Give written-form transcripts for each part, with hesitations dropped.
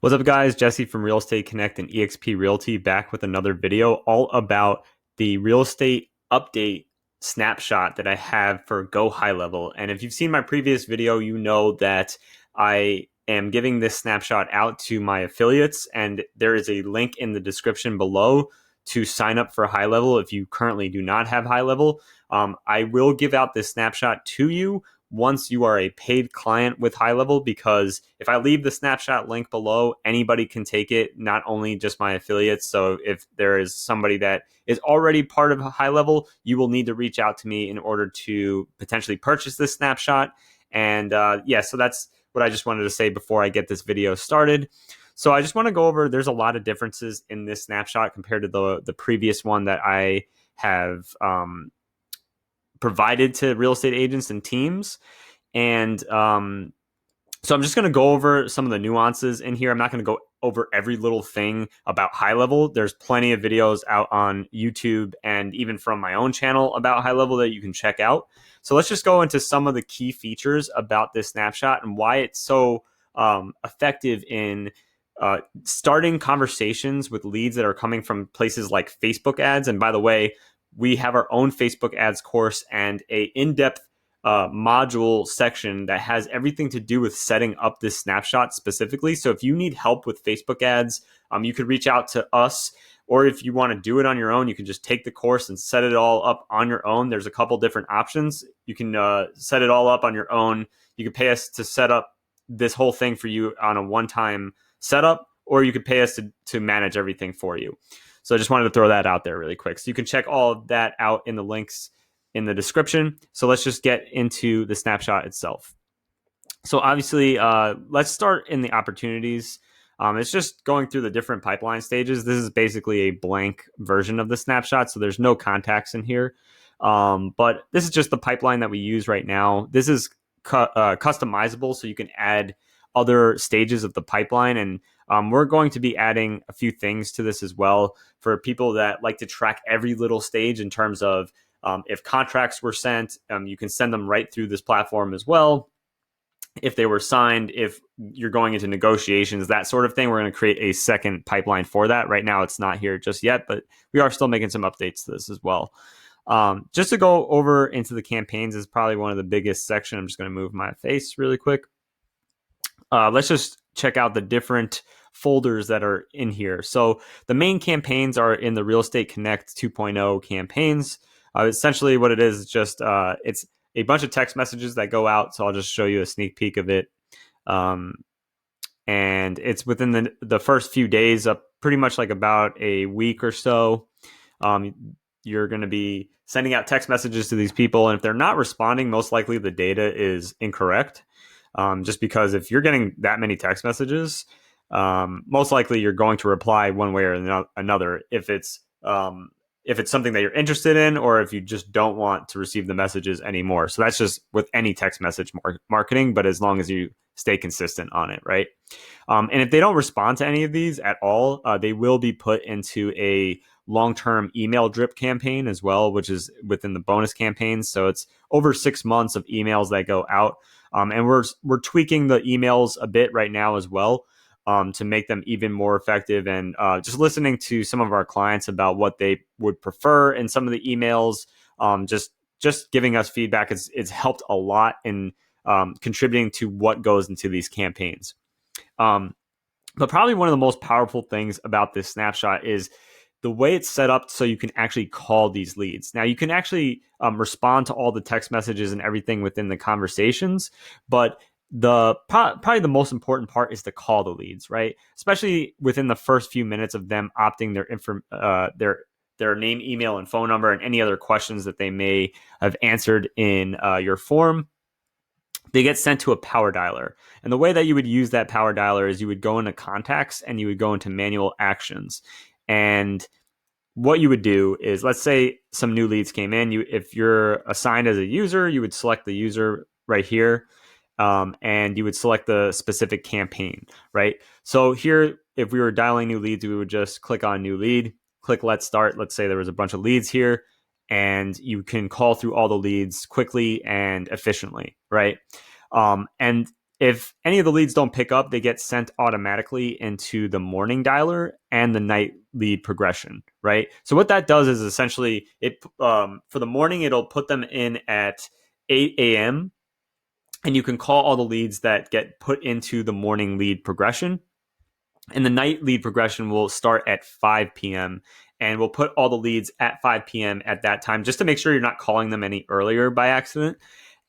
What's up, guys? Jesse from Real Estate Connect and eXp Realty back with another video all about the real estate update snapshot that I have for Go High Level. And if you've seen my previous video, you know that I am giving this snapshot out to my affiliates, and there is a link in the description below to sign up for High Level if you currently do not have High Level. I will give out this snapshot to you once you are a paid client with High Level, because if I leave the snapshot link below, anybody can take it, not only just my affiliates. So if there is somebody that is already part of High Level, you will need to reach out to me in order to potentially purchase this snapshot. And so that's what I just wanted to say before I get this video started. So I just want to go over, there's a lot of differences in this snapshot compared to the previous one that I have provided to real estate agents and teams. And so I'm just going to go over some of the nuances in here. I'm not going to go over every little thing about High Level. There's plenty of videos out on YouTube and even from my own channel about High Level that you can check out. So let's just go into some of the key features about this snapshot and why it's so effective in starting conversations with leads that are coming from places like Facebook ads. And by the way, we have our own Facebook ads course and a in-depth module section that has everything to do with setting up this snapshot specifically. So if you need help with Facebook ads, you could reach out to us. Or if you want to do it on your own, you can just take the course and set it all up on your own. There's a couple different options. You can set it all up on your own. You can pay us to set up this whole thing for you on a one-time setup, or you could pay us to manage everything for you. So I just wanted to throw that out there really quick. So you can check all of that out in the links in the description. So let's just get into the snapshot itself. So obviously, let's start in the opportunities. It's just going through the different pipeline stages. This is basically a blank version of the snapshot, so there's no contacts in here. But this is just the pipeline that we use right now. This is customizable, so you can add other stages of the pipeline. And we're going to be adding a few things to this as well for people that like to track every little stage in terms of if contracts were sent, you can send them right through this platform as well. If they were signed, if you're going into negotiations, that sort of thing, we're going to create a second pipeline for that. Right now, it's not here just yet, but we are still making some updates to this as well. Just to go over into the campaigns is probably one of the biggest section. I'm just going to move my face really quick. Let's just check out the different folders that are in here. So the main campaigns are in the Real Estate Connect 2.0 campaigns. Essentially what it is just it's a bunch of text messages that go out. So I'll just show you a sneak peek of it. And it's within the first few days, pretty much like about a week or so. You're going to be sending out text messages to these people. And if they're not responding, most likely the data is incorrect. Just because if you're getting that many text messages, most likely you're going to reply one way or another. If it's something that you're interested in, or if you just don't want to receive the messages anymore. So that's just with any text message marketing, but as long as you stay consistent on it, right? And if they don't respond to any of these at all, they will be put into a long-term email drip campaign as well, which is within the bonus campaigns. So it's over 6 months of emails that go out. And we're tweaking the emails a bit right now as well, to make them even more effective. And just listening to some of our clients about what they would prefer in some of the emails, just giving us feedback, it's helped a lot in contributing to what goes into these campaigns. But probably one of the most powerful things about this snapshot is the way it's set up so you can actually call these leads. Now, you can actually respond to all the text messages and everything within the conversations, but probably the most important part is to call the leads, right? Especially within the first few minutes of them opting their name, email, and phone number, and any other questions that they may have answered in your form. They get sent to a power dialer. And the way that you would use that power dialer is you would go into contacts and you would go into manual actions. And what you would do is, let's say some new leads came in. If you're assigned as a user, you would select the user right here, and you would select the specific campaign, right? So here, if we were dialing new leads, we would just click on new lead, click let's start. Let's say there was a bunch of leads here, and you can call through all the leads quickly and efficiently, right? And if any of the leads don't pick up, they get sent automatically into the morning dialer and the night lead progression, right? So what that does is essentially it for the morning, it'll put them in at 8 a.m. and you can call all the leads that get put into the morning lead progression. And the night lead progression will start at 5 p.m. and we'll put all the leads at 5 p.m. at that time just to make sure you're not calling them any earlier by accident.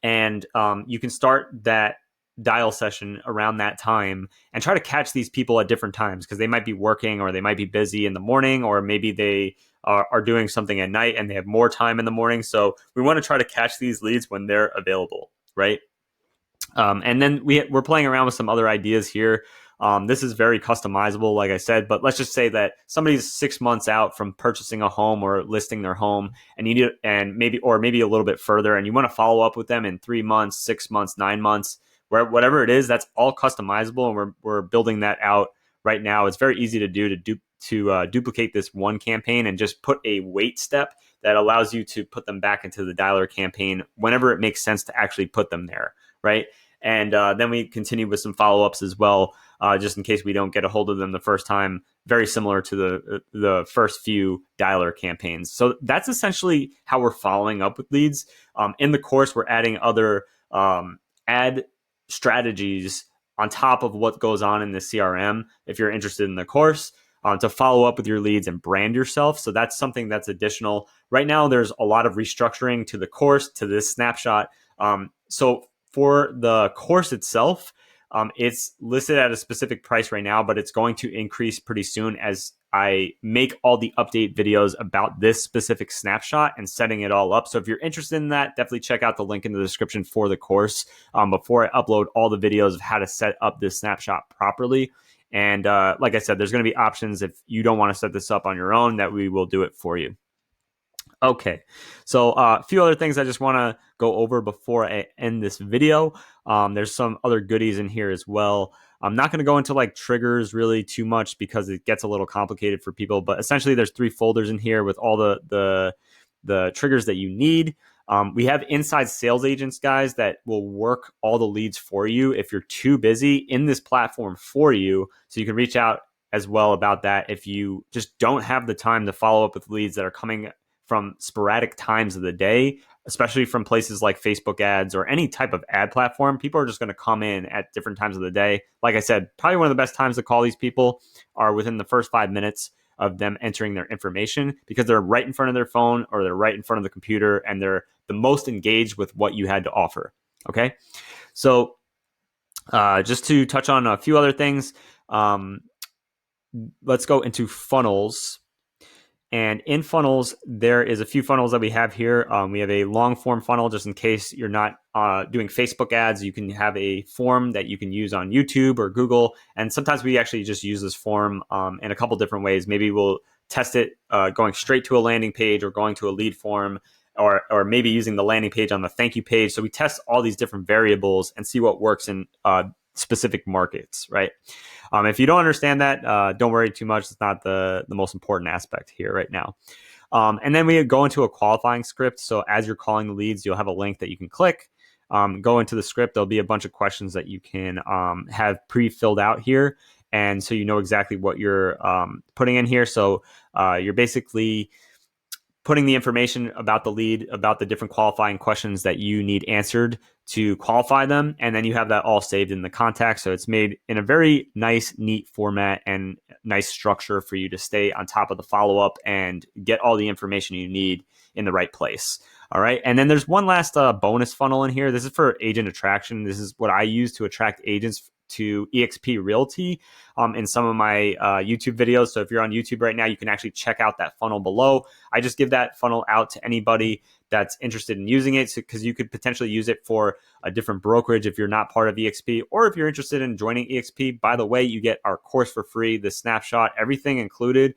And you can start that dial session around that time and try to catch these people at different times because they might be working or they might be busy in the morning, or maybe they are doing something at night and they have more time in the morning. So we want to try to catch these leads when they're available, right? And then we're playing around with some other ideas here. This is very customizable, like I said, but let's just say that somebody's 6 months out from purchasing a home or listing their home, and you need, and maybe a little bit further, and you want to follow up with them in 3 months, 6 months, 9 months, whatever it is. That's all customizable, and we're building that out right now. It's very easy to do to duplicate this one campaign and just put a wait step that allows you to put them back into the dialer campaign whenever it makes sense to actually put them there, right? And then we continue with some follow-ups as well, just in case we don't get a hold of them the first time, very similar to the first few dialer campaigns. So that's essentially how we're following up with leads. In the course, we're adding other ad strategies on top of what goes on in the CRM, if you're interested in the course, to follow up with your leads and brand yourself. So that's something that's additional. Right now, there's a lot of restructuring to the course, to this snapshot. So for the course itself, it's listed at a specific price right now, but it's going to increase pretty soon as I make all the update videos about this specific snapshot and setting it all up. So if you're interested in that, definitely check out the link in the description for the course before I upload all the videos of how to set up this snapshot properly. And like I said, there's going to be options if you don't want to set this up on your own, that we will do it for you. Okay, so a few other things I just want to go over before I end this video. There's some other goodies in here as well. I'm not going to go into like triggers really too much because it gets a little complicated for people, but essentially there's 3 folders in here with all the triggers that you need. We have inside sales agents, guys, that will work all the leads for you if you're too busy in this platform for you. So you can reach out as well about that if you just don't have the time to follow up with leads that are coming from sporadic times of the day, especially from places like Facebook ads or any type of ad platform. People are just going to come in at different times of the day. Like I said, probably one of the best times to call these people are within the first 5 minutes of them entering their information, because they're right in front of their phone or they're right in front of the computer and they're the most engaged with what you had to offer. Okay. So just to touch on a few other things, let's go into funnels. And in funnels, there is a few funnels that we have here. We have a long form funnel, just in case you're not doing Facebook ads. You can have a form that you can use on YouTube or Google. And sometimes we actually just use this form in a couple different ways. Maybe we'll test it going straight to a landing page or going to a lead form, or maybe using the landing page on the thank you page. So we test all these different variables and see what works in specific markets, right? If you don't understand that, don't worry too much. It's not the most important aspect here right now. And then we go into a qualifying script. So as you're calling the leads, you'll have a link that you can click. Go into the script. There'll be a bunch of questions that you can have pre-filled out here. And so you know exactly what you're putting in here. So you're basically putting the information about the lead, about the different qualifying questions that you need answered to qualify them. And then you have that all saved in the contacts. So it's made in a very nice, neat format and nice structure for you to stay on top of the follow-up and get all the information you need in the right place. All right. And then there's one last bonus funnel in here. This is for agent attraction. This is what I use to attract agents to eXp Realty in some of my YouTube videos. So if you're on YouTube right now, you can actually check out that funnel below. I just give that funnel out to anybody that's interested in using it, because you could potentially use it for a different brokerage if you're not part of eXp, or if you're interested in joining eXp. By the way, you get our course for free, the snapshot, everything included,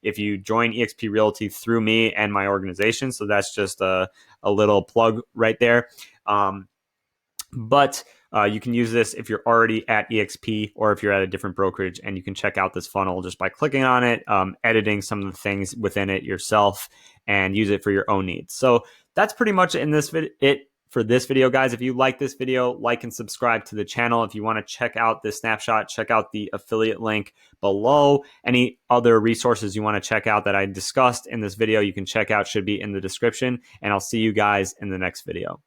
if you join eXp Realty through me and my organization. So that's just a little plug right there. But you can use this if you're already at eXp or if you're at a different brokerage, and you can check out this funnel just by clicking on it, editing some of the things within it yourself, and use it for your own needs. So that's pretty much in this it for this video, guys. If you like this video, like and subscribe to the channel. If you want to check out this snapshot, check out the affiliate link below. Any other resources you want to check out that I discussed in this video, you can check out, should be in the description. And I'll see you guys in the next video.